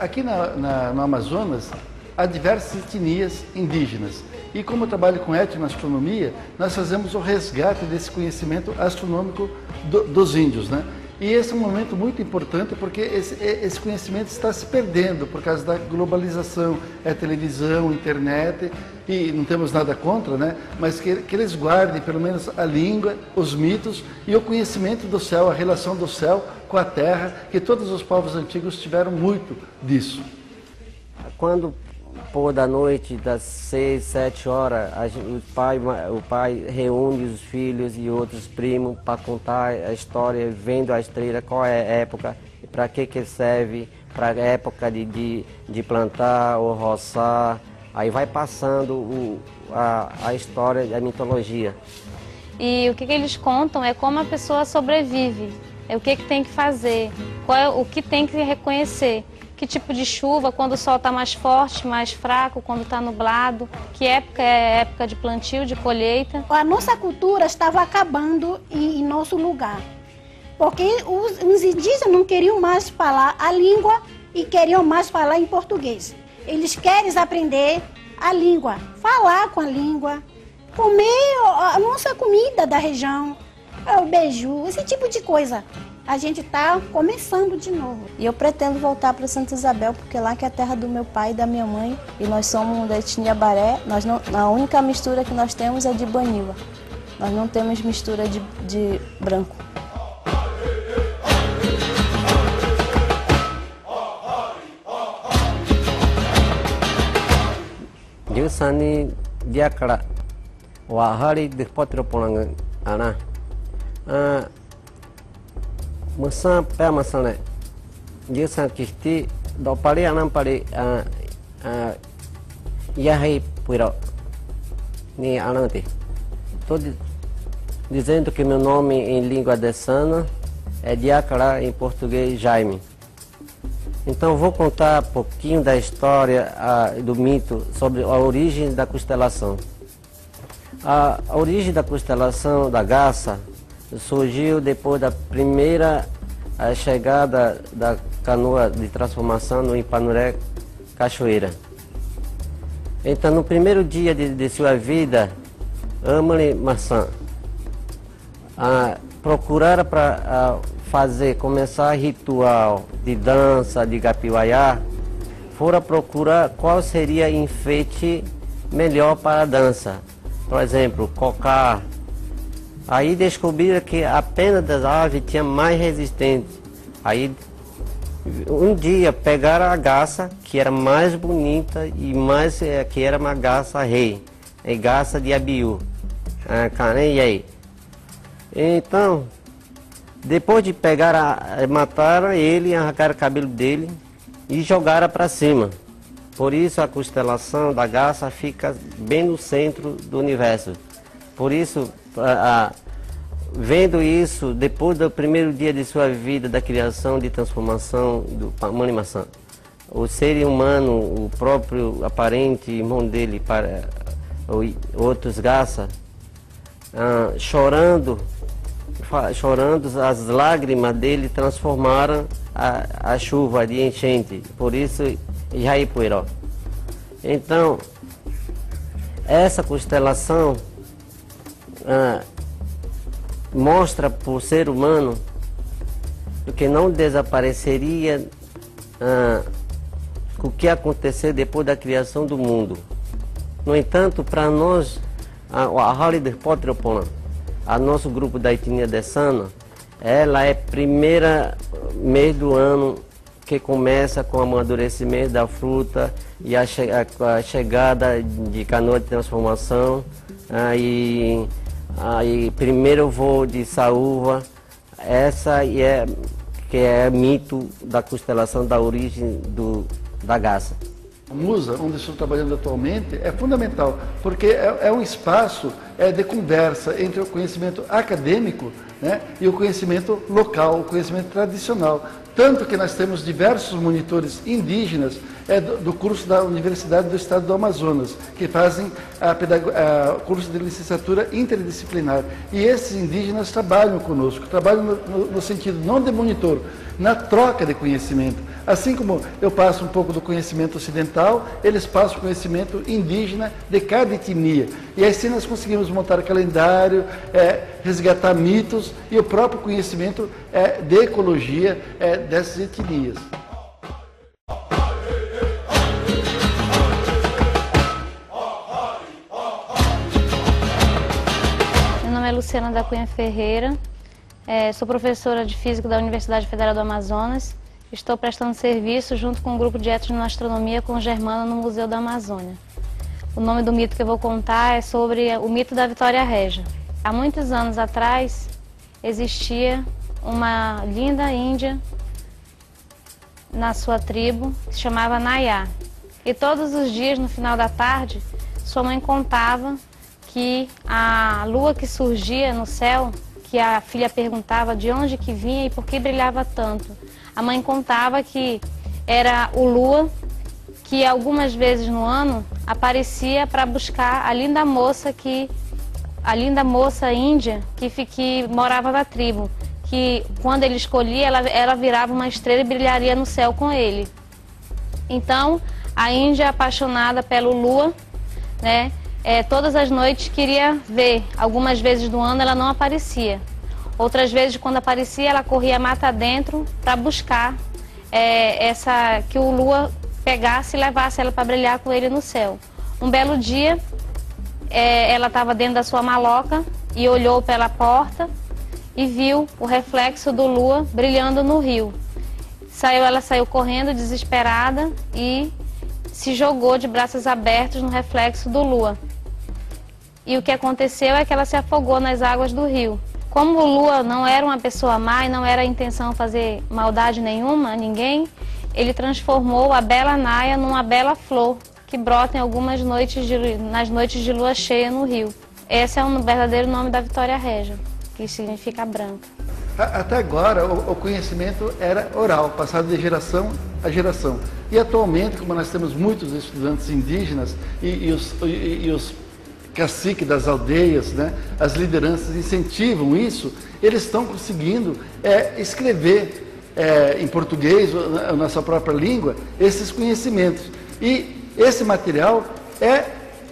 Aqui no Amazonas, há diversas etnias indígenas. E como eu trabalho com etnoastronomia, nós fazemos o resgate desse conhecimento astronômico dos índios, né? E esse é um momento muito importante porque esse conhecimento está se perdendo por causa da globalização, televisão, internet, e não temos nada contra, né? Mas que eles guardem pelo menos a língua, os mitos e o conhecimento do céu, a relação do céu com a terra, que todos os povos antigos tiveram muito disso. Quando pôr da noite, das 6, 7 horas, o pai reúne os filhos e outros primos para contar a história, vendo a estrela, qual é a época, para que serve, para a época de plantar ou roçar. Aí vai passando a história, a mitologia. E o que eles contam é como a pessoa sobrevive, é o que tem que fazer, o que tem que reconhecer. Que tipo de chuva, quando o sol está mais forte, mais fraco, quando está nublado, que época é época de plantio, de colheita. A nossa cultura estava acabando em nosso lugar, porque os indígenas não queriam mais falar a língua e queriam mais falar em português. Eles querem aprender a língua, falar com a língua, comer a nossa comida da região, o beiju, esse tipo de coisa. A gente está começando de novo. E eu pretendo voltar para Santa Isabel, porque lá que é a terra do meu pai e da minha mãe, e nós somos da etnia Baré, a única mistura que nós temos é de Banila. Nós não temos mistura de branco. Diusani diakara wahari despotro ana. Musa pé masane, dia kisti do pare anam pare yahai puiro ni anante. Estou dizendo que meu nome em língua dessana é Diacara, em português Jaime. Então vou contar um pouquinho da história do mito sobre a origem da constelação. A origem da constelação da Garça surgiu depois da primeira chegada da canoa de transformação no Ipanuré Cachoeira. Então, no primeiro dia de sua vida, Amale Maçã procuraram para começar ritual de dança de Gapiwaiá, foram procurar qual seria enfeite melhor para a dança. Por exemplo, cocar. Aí descobriram que a pena das aves tinha mais resistente. Aí um dia pegaram a garça, que era mais bonita e mais que era uma garça rei, é garça de Abiú, Caneiei. Então, depois de pegar, mataram ele, arrancaram o cabelo dele e jogaram para cima. Por isso a constelação da garça fica bem no centro do universo. Por isso, vendo isso, depois do primeiro dia de sua vida, da criação de transformação do Mani Maçã, o ser humano, o próprio aparente irmão dele, para outros garças, chorando, as lágrimas dele transformaram a chuva de enchente. Por isso, Ihaipuiró. Então, essa constelação mostra para o ser humano que não desapareceria o que aconteceu depois da criação do mundo. No entanto, para nós, a nosso grupo da etnia dessana, ela é primeira mês do ano que começa com o amadurecimento da fruta e a chegada de canoa de transformação, aí primeiro voo de saúva. Essa que é mito da constelação da origem da garça. A Musa, onde estou trabalhando atualmente, é fundamental, porque é um espaço de conversa entre o conhecimento acadêmico, né, e o conhecimento local, o conhecimento tradicional. Tanto que nós temos diversos monitores indígenas do curso da Universidade do Estado do Amazonas, que fazem o curso de licenciatura interdisciplinar. E esses indígenas trabalham conosco, trabalham no sentido não de monitor, na troca de conhecimento. Assim como eu passo um pouco do conhecimento ocidental, eles passam o conhecimento indígena de cada etnia. E assim nós conseguimos montar calendário, resgatar mitos e o próprio conhecimento de ecologia dessas etnias. Meu nome é Luciana da Cunha Ferreira, sou professora de Física da Universidade Federal do Amazonas. Estou prestando serviço junto com um grupo de etnoastronomia com Germana no Museu da Amazônia. O nome do mito que eu vou contar é sobre o mito da Vitória Régia. Há muitos anos atrás existia uma linda índia na sua tribo que se chamava Nayá. E todos os dias, no final da tarde, sua mãe contava que a lua que surgia no céu, que a filha perguntava de onde que vinha e por que brilhava tanto. A mãe contava que era o Lua que algumas vezes no ano aparecia para buscar a linda moça índia que morava na tribo, que quando ele escolhia ela virava uma estrela e brilharia no céu com ele. Então a índia, apaixonada pelo Lua, né, todas as noites queria ver. Algumas vezes do ano ela não aparecia. Outras vezes, quando aparecia, ela corria mata dentro para buscar que o Lua pegasse e levasse ela para brilhar com ele no céu. Um belo dia, ela estava dentro da sua maloca e olhou pela porta e viu o reflexo do Lua brilhando no rio. Ela saiu correndo, desesperada, e se jogou de braços abertos no reflexo do Lua. E o que aconteceu é que ela se afogou nas águas do rio. Como o Lua não era uma pessoa má e não era a intenção fazer maldade nenhuma a ninguém, ele transformou a bela Nayá numa bela flor que brota em algumas nas noites de lua cheia no rio. Esse é o verdadeiro nome da Vitória Régia, que significa branca. Até agora o conhecimento era oral, passado de geração a geração. E atualmente, como nós temos muitos estudantes indígenas e os caciques das aldeias, né, as lideranças incentivam isso, eles estão conseguindo escrever em português, ou na sua própria língua, esses conhecimentos. E esse material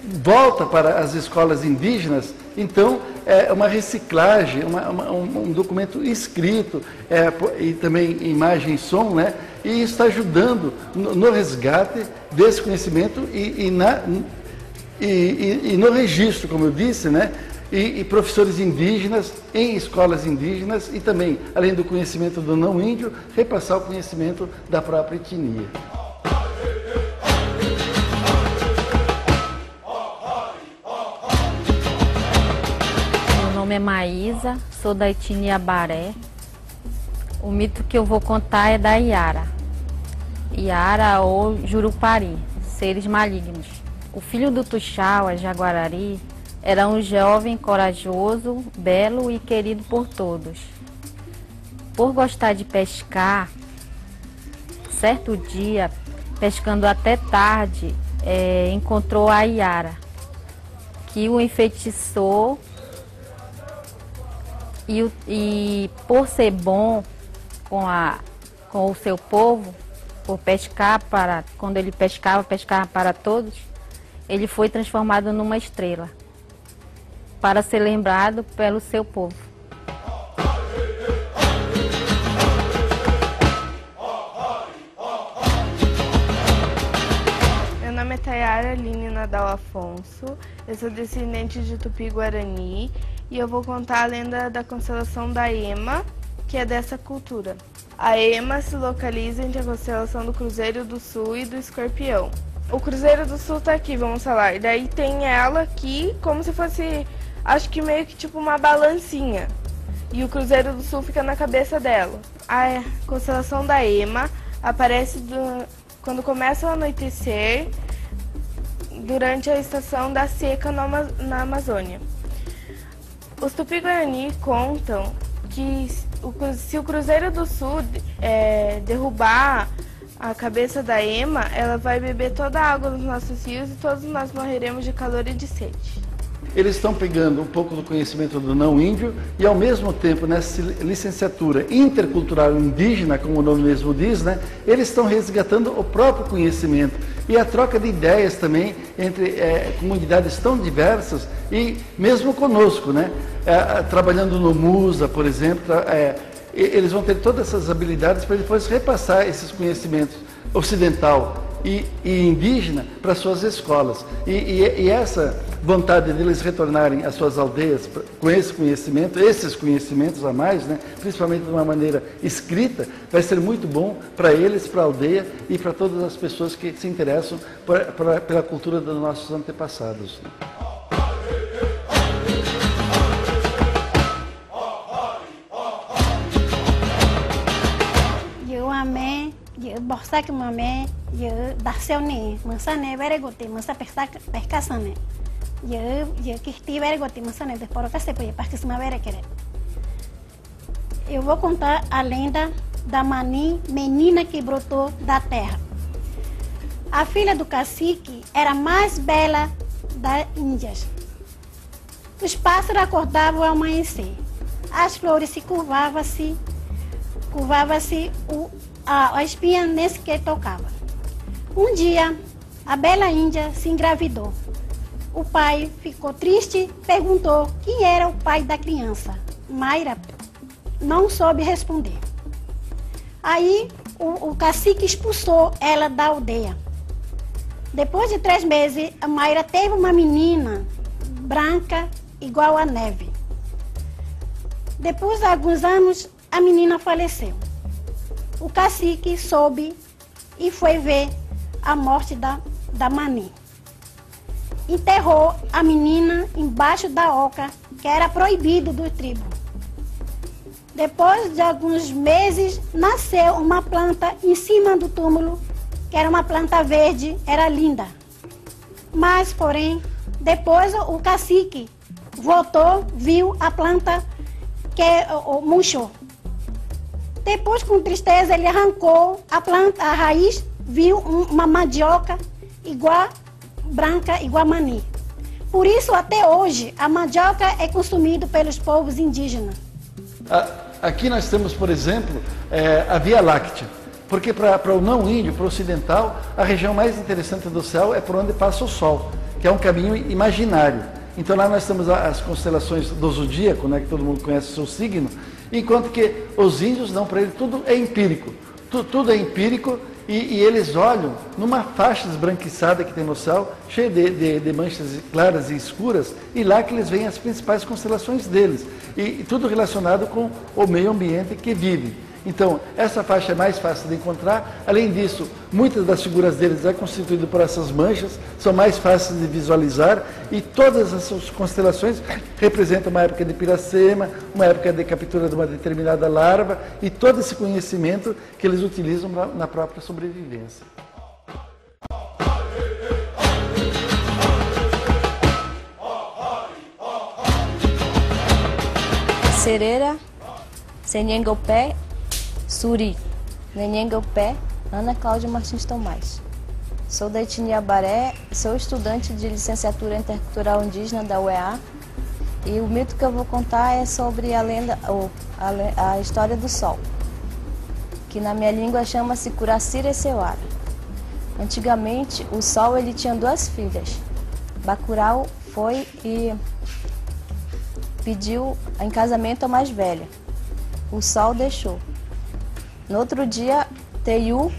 volta para as escolas indígenas, então é uma reciclagem, um documento escrito, e também imagem e som, né, e está ajudando no resgate desse conhecimento e no registro, como eu disse, né? E professores indígenas em escolas indígenas e também, além do conhecimento do não índio, repassar o conhecimento da própria etnia. Meu nome é Maísa, sou da etnia Baré. O mito que eu vou contar é da Iara. Iara ou Jurupari, seres malignos. O filho do Tuxaua, Jaguarari, era um jovem corajoso, belo e querido por todos. Por gostar de pescar, certo dia, pescando até tarde, encontrou a Iara, que o enfeitiçou e por ser bom com o seu povo, por pescar quando ele pescava para todos, ele foi transformado numa estrela, para ser lembrado pelo seu povo. Meu nome é Tayara Aline Nadal Afonso, eu sou descendente de Tupi-Guarani e eu vou contar a lenda da constelação da Ema, que é dessa cultura. A Ema se localiza entre a constelação do Cruzeiro do Sul e do Escorpião. O Cruzeiro do Sul tá aqui, vamos falar. E daí tem ela aqui, como se fosse, acho que meio que tipo uma balancinha. E o Cruzeiro do Sul fica na cabeça dela. A constelação da Ema aparece quando começa o anoitecer, durante a estação da seca na Amazônia. Os Tupi-Guarani contam que se o Cruzeiro do Sul derrubar a cabeça da Ema, ela vai beber toda a água dos nossos rios e todos nós morreremos de calor e de sede. Eles estão pegando um pouco do conhecimento do não índio e, ao mesmo tempo, nessa licenciatura intercultural indígena, como o nome mesmo diz, né, eles estão resgatando o próprio conhecimento e a troca de ideias também entre comunidades tão diversas e mesmo conosco, né, trabalhando no Musa, por exemplo, eles vão ter todas essas habilidades para depois repassar esses conhecimentos ocidental e indígena para suas escolas. E essa vontade deles retornarem às suas aldeias com esse conhecimento, esses conhecimentos a mais, né, principalmente de uma maneira escrita, vai ser muito bom para eles, para a aldeia e para todas as pessoas que se interessam pela cultura dos nossos antepassados. Eu amei, eu borsak mamé, eu darseu ne, mansane veregote, mansa percaçane. Eu que estive veregote, mansane depois que se pode participar verequere. Eu vou contar a lenda da Mani, menina que brotou da terra. A filha do cacique era a mais bela das Índias. Os pássaros acordavam ao amanhecer. As flores se curvavam-se a espinha nesse que tocava. Um dia, a bela Índia se engravidou. O pai ficou triste, perguntou quem era o pai da criança. Mayra não soube responder. Aí, o cacique expulsou ela da aldeia. Depois de 3 meses, a Mayra teve uma menina branca igual a neve. Depois de alguns anos, a menina faleceu. O cacique soube e foi ver a morte da Mani. Enterrou a menina embaixo da oca, que era proibido do tribo. Depois de alguns meses, nasceu uma planta em cima do túmulo, que era uma planta verde, era linda. Mas, porém, depois o cacique voltou, viu a planta que murchou. Depois, com tristeza, ele arrancou a planta, a raiz, viu uma mandioca igual branca, igual a Mani. Por isso, até hoje, a mandioca é consumida pelos povos indígenas. Aqui nós temos, por exemplo, a Via Láctea, porque para o não índio, para o ocidental, a região mais interessante do céu é por onde passa o Sol, que é um caminho imaginário. Então lá nós temos as constelações do zodíaco, né, que todo mundo conhece o seu signo, enquanto que os índios não, para eles tudo é empírico. Tudo é empírico e eles olham numa faixa esbranquiçada que tem no céu, cheia de manchas claras e escuras, e lá que eles veem as principais constelações deles. E tudo relacionado com o meio ambiente que vive. Então, essa faixa é mais fácil de encontrar. Além disso, muitas das figuras deles é constituído por essas manchas, são mais fáceis de visualizar e todas essas constelações representam uma época de piracema, uma época de captura de uma determinada larva e todo esse conhecimento que eles utilizam na própria sobrevivência. Serera, Senhengopé, Suri, Nenhengopé, Ana Cláudia Martins Tomás. Sou da etnia Baré, sou estudante de licenciatura intercultural indígena da UEA e o mito que eu vou contar é sobre a história do sol, que na minha língua chama-se Curacira Seuara. Antigamente, o sol ele tinha 2 filhas. Bacurau foi e pediu em casamento a mais velha. O sol deixou. No outro dia, Teiu,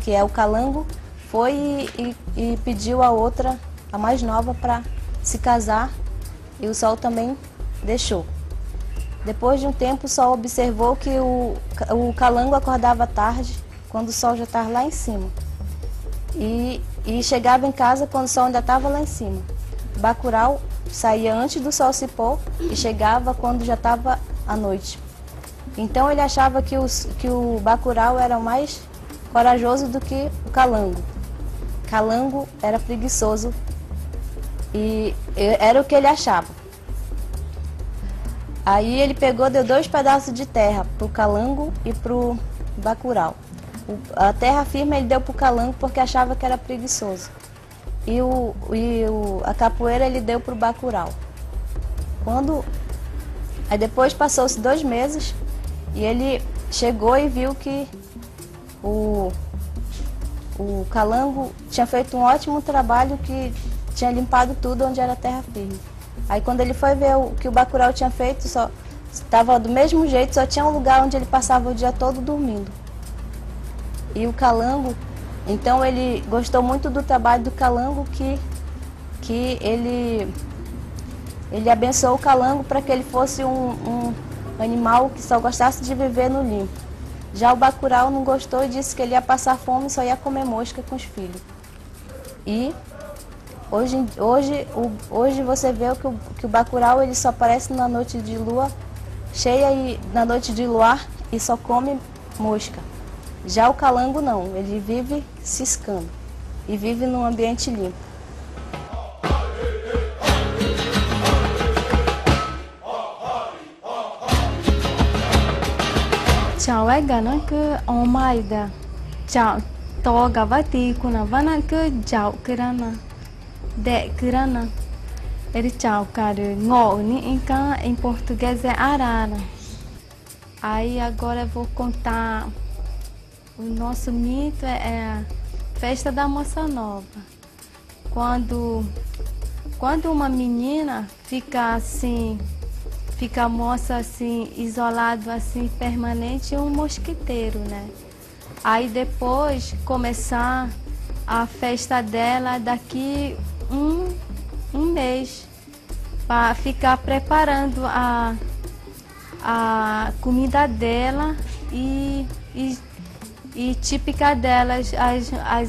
que é o calango, foi e pediu a outra, a mais nova, para se casar e o sol também deixou. Depois de um tempo, o sol observou que o calango acordava tarde, quando o sol já estava lá em cima. E chegava em casa quando o sol ainda estava lá em cima. Bacurau saía antes do sol se pôr e chegava quando já estava à noite. Então ele achava que o Bacurau era mais corajoso do que o calango. Calango era preguiçoso e era o que ele achava. Aí ele pegou, deu 2 pedaços de terra pro calango e pro bacurau. A terra firme ele deu pro calango porque achava que era preguiçoso. E a capoeira ele deu pro bacurau. Aí depois passou-se 2 meses e ele chegou e viu que o calango tinha feito um ótimo trabalho, que tinha limpado tudo onde era terra firme. Aí quando ele foi ver o que o bacurau tinha feito, só estava do mesmo jeito, só tinha um lugar onde ele passava o dia todo dormindo. E o calango, então ele gostou muito do trabalho do calango, que ele abençoou o calango para que ele fosse um animal que só gostasse de viver no limpo. Já o bacurau não gostou e disse que ele ia passar fome e só ia comer mosca com os filhos. E hoje você vê que o bacurau ele só aparece na noite de lua cheia e na noite de luar e só come mosca. Já o calango não, ele vive ciscando e vive num ambiente limpo. Chào gana ke omaida. Chào to gavati kuna vana ke jau kirana. De kirana. Ele chau cara ngol ni em português é arara. Aí agora eu vou contar. O nosso mito é a festa da moça nova. Quando uma menina fica assim, fica moça assim, isolado assim, permanente, um mosquiteiro, né? Aí depois começar a festa dela daqui um mês, para ficar preparando a comida dela e típica delas,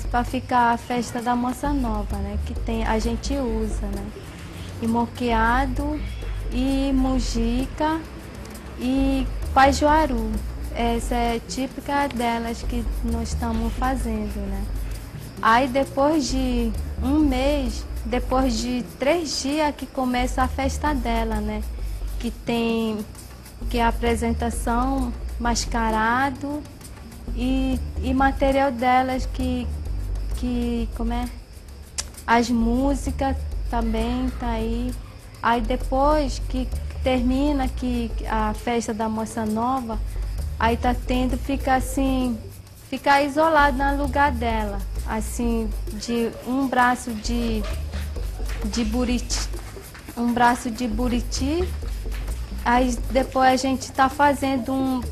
para ficar a festa da moça nova, né? Que a gente usa, né? E moqueado, e mujica e pajuaru. Essa é típica delas que nós estamos fazendo, né? Aí depois de um mês, depois de 3 dias que começa a festa dela, né? Que é a apresentação, mascarado e material delas como é? As músicas também tá aí. Aí depois que termina a festa da moça nova, aí tá tendo, fica isolado no lugar dela, assim, de um braço de buriti, aí depois a gente tá fazendo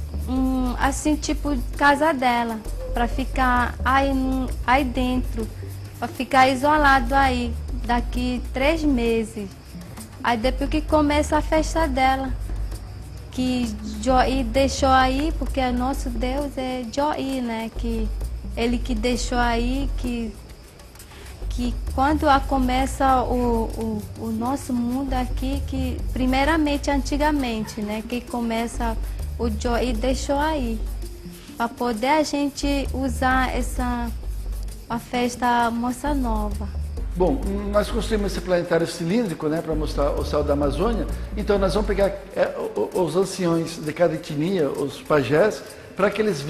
assim, tipo casa dela, para ficar aí dentro, para ficar isolado aí, daqui 3 meses. Aí depois que começa a festa dela, que Joí deixou aí, porque nosso Deus é Joí, né? Que ele que deixou aí, que quando começa o nosso mundo aqui, que primeiramente, antigamente, né? Que começa o Joí deixou aí, para poder a gente usar a festa Moça Nova. Bom, nós construímos esse planetário cilíndrico, né, para mostrar o céu da Amazônia. Então nós vamos pegar os anciões de cada etnia, os pajés, para que eles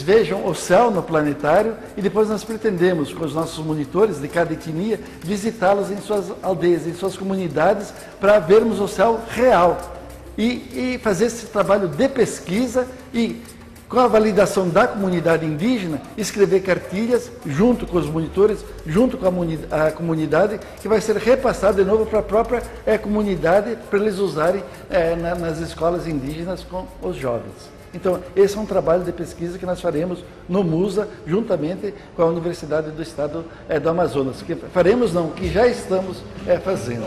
vejam o céu no planetário, e depois nós pretendemos, com os nossos monitores de cada etnia, visitá-los em suas aldeias, em suas comunidades, para vermos o céu real e fazer esse trabalho de pesquisa e, com a validação da comunidade indígena, escrever cartilhas junto com os monitores, junto com a comunidade, que vai ser repassado de novo para a própria comunidade, para eles usarem nas escolas indígenas com os jovens. Então, esse é um trabalho de pesquisa que nós faremos no MUSA, juntamente com a Universidade do Estado do Amazonas. Que já estamos fazendo.